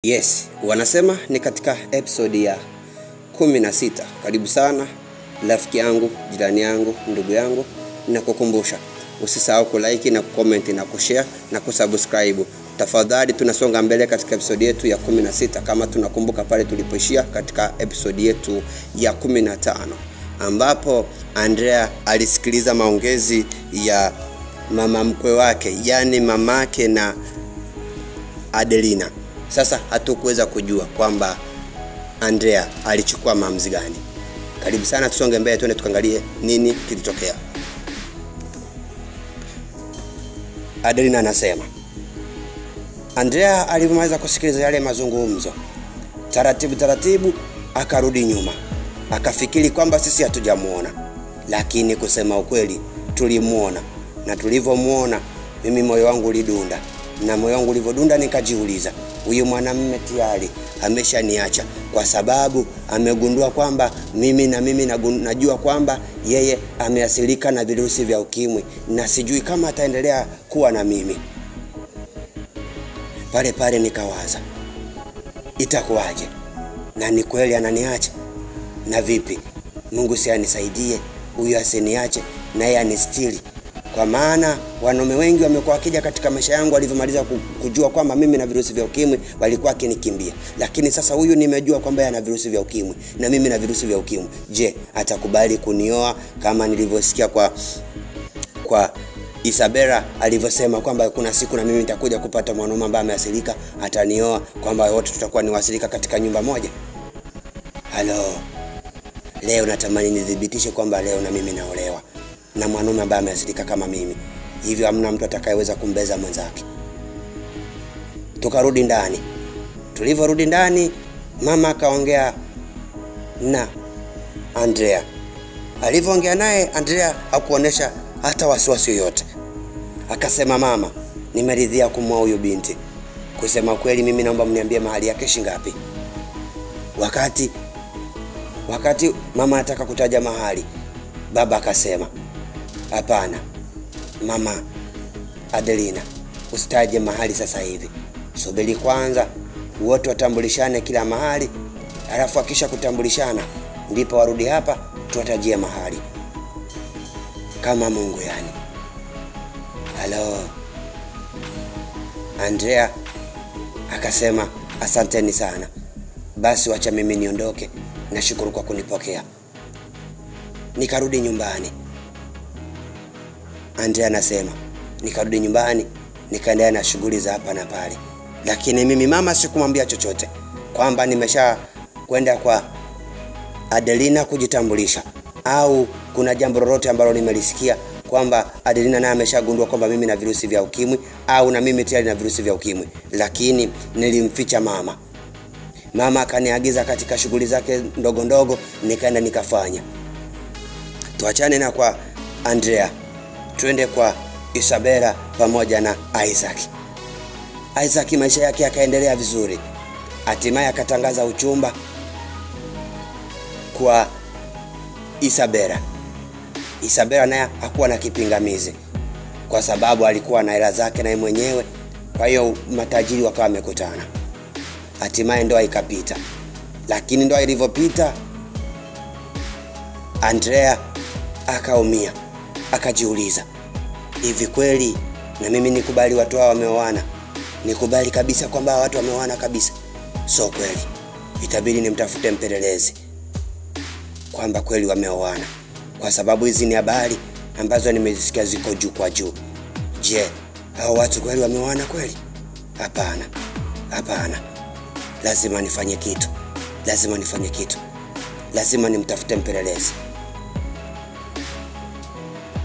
Yes, wanasema ni katika episode ya 16. Karibu sana rafiki yangu, jirani yangu, ndugu yangu. Ninakukumbusha usisahau kulike na kucomment na kushare na kusubscribe. Tafadhali tunasonga mbele katika episode yetu ya 16 kama tunakumbuka pale tulipoishia katika episode yetu ya 15 ambapo Andrea alisikiliza maongezi ya mama mkwe wake, yani mamake na Adelina. Sasa hatukuweza kujua kwamba Andrea alichukua maamuzi gani. Karibu sana tusonge mbele tuende tukaangalie nini kilitokea. Adelina anasema Andrea alipomaliza kusikiliza yale mazungumzo, taratibu akarudi nyuma. Akafikiri kwamba sisi hatujamuona, lakini kusema ukweli tulimuona, na tulivyomuona mimi moyo wangu ulidunda, na moyo wangu ulivodunda nikajiuliza, huyu mwanamume tayari ameshaniacha kwa sababu amegundua kwamba mimi najua kwamba yeye ameathirika na virusi vya ukimwi, na sijui kama ataendelea kuwa na mimi. Pale nikawaza, itakuwaje? Na ni kweli ananiacha? Na vipi? Mungu si anisaidie huyu asiniache na yeye anistiri. Kwa maana wanaume wengi wamekuwa wakija katika maisha yangu walivyomaliza kujua kwamba mimi na virusi vya ukimwi walikuwa akinikimbia. Lakini sasa huyu nimejua kwamba yana virusi vya ukimwi na mimi na virusi vya ukimwi. Je, atakubali kunioa kama nilivyosikia kwa Isabella alivyosema kwamba kuna siku na mimi nitakuja kupata mwanaume ambaye ameathirika, atanioa, kwamba wote tutakuwa ni waathirika katika nyumba moja? Halo. Leo natamani nidhibitishe kwamba leo na mimi naolewa na mwanaume ambaye ameathirika kama mimi. Hivyo hamna mtu atakayeweza kumbeza mwenzake. Tukarudi ndani. Tulivorudi ndani, mama akaongea na Andrea. Alivyoongea naye, Andrea hakuonesha hata wasiwasi yoyote. Akasema, mama, nimeridhia kumwoa huyu binti. Kusema kweli mimi naomba mniambie mahali yake shingapi. Wakati mama anataka kutaja mahali, baba akasema, hapana mama Adelina, usitaje mahali sasa hivi. Subiri kwanza wote watambulishane kila mahali, alafu akisha kutambulishana ndipo warudi hapa tuwatajie mahali. Kama Mungu yani. Halo. Andrea akasema, asanteni sana. Basi wacha mimi niondoke. Nashukuru kwa kunipokea. Nikarudi nyumbani. Andrea anasema, nikarudi nyumbani, nikaendelea na shughuli za hapa na pale. Lakini mimi mama sikumwambia chochote kwamba nimesha kwenda kwa Adelina kujitambulisha, au kuna jambo lolote ambalo nimelisikia kwamba Adelina naye ameshagundua kwamba mimi na virusi vya ukimwi, au na mimi tayari na virusi vya ukimwi. Lakini nilimficha mama. Mama akaniagiza katika shughuli zake ndogo nikaenda nikafanya. Tuachane na kwa Andrea, twende kwa Isabella pamoja na Isaac maisha yake yakaendelea vizuri. Hatimaye akatangaza uchumba kwa Isabella naye hakuwa na kipingamizi kwa sababu alikuwa na hela zake naye mwenyewe. Kwa hiyo matajiri wakawa wamekutana. Hatimaye ndoa ikapita. Lakini ndoa ilivyopita, Andrea akaumia, akajiuliza, hivi kweli na mimi nikubali watu hao wameoana? Nikubali kabisa kwamba watu wameoana kabisa? So kweli itabidi nimtafute mpelelezi kwamba kweli wameoana, kwa sababu hizi ni habari ambazo nimezisikia ziko juu kwa juu. Je, hao watu kweli wameoana kweli? Hapana. Lazima nifanye kitu. Lazima nimtafute mpelelezi.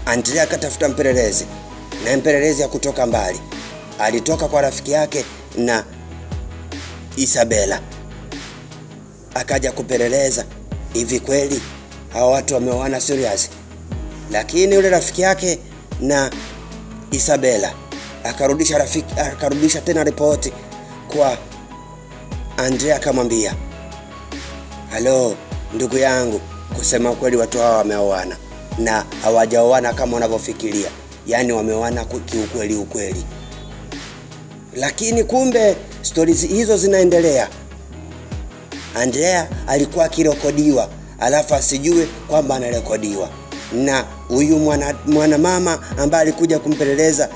Andrea akatafuta mpelelezi, na mpelelezi ya kutoka mbali. Alitoka kwa rafiki yake na Isabella. Akaja kupeleleza, hivi kweli hao watu wameoana serious? Lakini yule rafiki yake na Isabella akarudisha tena ripoti kwa Andrea, akamwambia, halo ndugu yangu, kusema kweli watu hawa wameoana na hawajaoana kama wanavyofikiria. Yani wameoana kiukweli. Lakini kumbe stories hizo zinaendelea. Andrea alikuwa akirekodiwa, alafu asijue kwamba anarekodiwa. Na huyu mwana mama ambaye alikuja kumpeleleza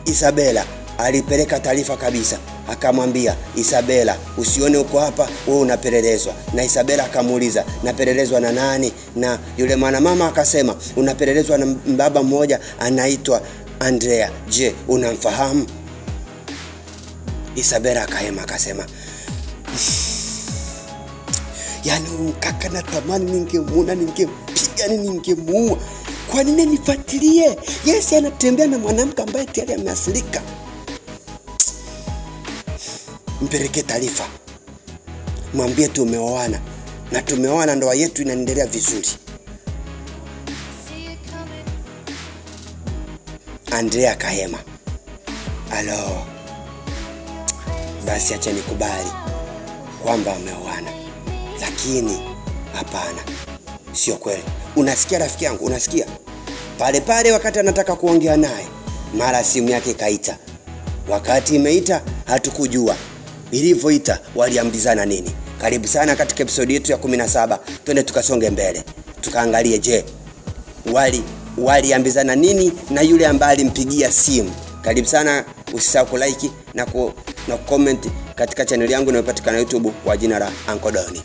Isabela alipeleka taarifa kabisa, akamwambia Isabela, usione uko hapa, wewe unapelelezwa. Na Isabela akamuuliza, napelelezwa na nani? Na yule mwana mama akasema, unapelelezwa na baba mmoja anaitwa Andrea. Je, unamfahamu? Isabela akahema akasema, yaani kaka natamani ningemuona, ningempiga, ningemuua. Kwa nini nifuatilie? Yes, anatembea na mwanamke ambaye tayari ameasilika. Mpeleke taarifa, mwambie tumeoana na tumeoana, ndoa yetu inaendelea vizuri. Andrea kahema, alo, basi acha nikubali kwamba ameoana, lakini hapana, sio kweli. Unasikia rafiki yangu, unasikia? Pale wakati anataka kuongea naye, mara simu yake kaita. Wakati imeita hatukujua. Ilivyoita waliambizana nini? Karibu sana katika episode yetu ya 17. Twende tukasonge mbele. Tukaangalie je, waliambizana nini na yule ambaye alimpigia simu. Karibu sana, usisahau ku like na comment katika channel yangu inayopatikana YouTube kwa jina la Uncle Doni.